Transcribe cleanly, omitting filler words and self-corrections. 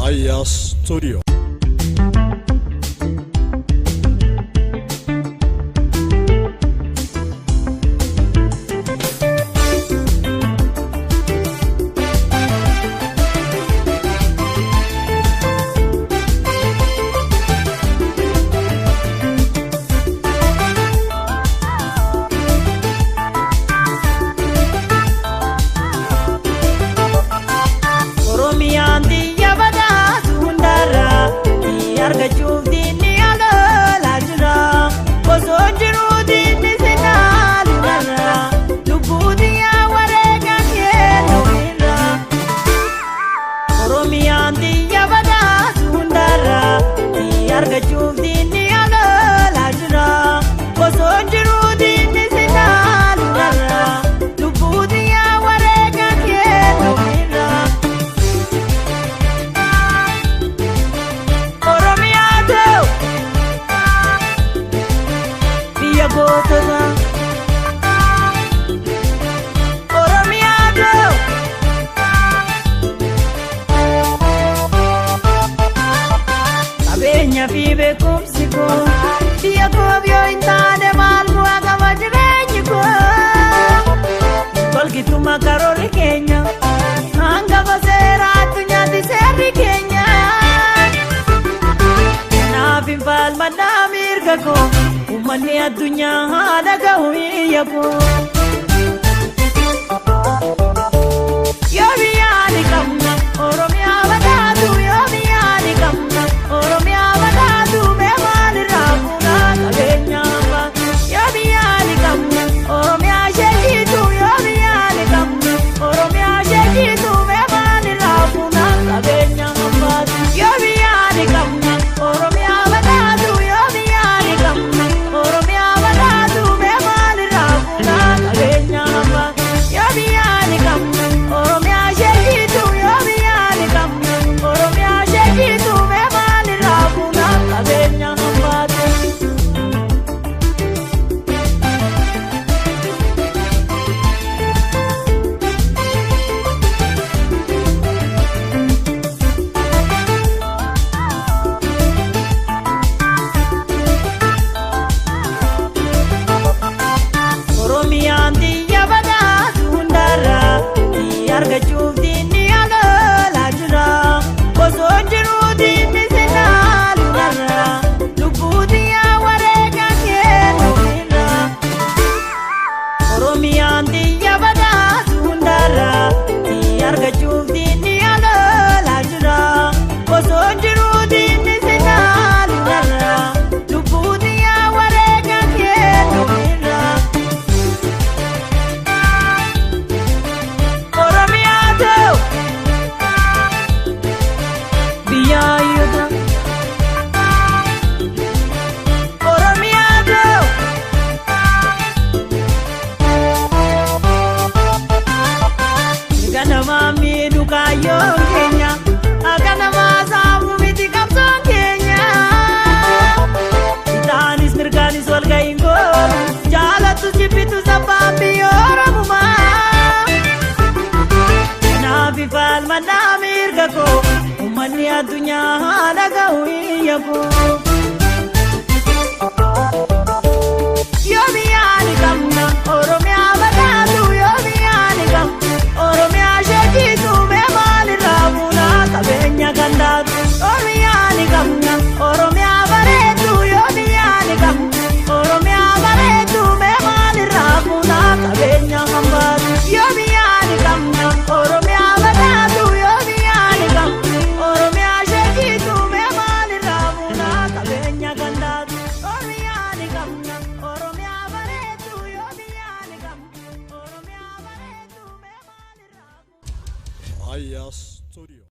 HawwiiTazarraa Studio. Vive kumsiko, dia kobyo intane malmu agama jirejiko. Kolgitu makarori Kenya, hanga basera tunya di seri Kenya. Nafin fal manamir kako, umani adunya hada gawi yako. Yobiyani kamna, oromiyaa badatu. Yobiyani kamna, oromiyaa. Umani adunya hada gawi yako. Yobiyani kamna, oromiyaa badatu. Yobiyani kamna, oromiyaa shekitu beemani raabuna qabeenya gandatu. Yobiyani kamna, oromiyaa bareedu. Yobiyani kamna, oromiyaa bareedu beemani raabuna qabeenya hambatu. Yobiyani kamna, oromiyaa badatu. Yobiyani kamna. HawwiiTazarraa Studio.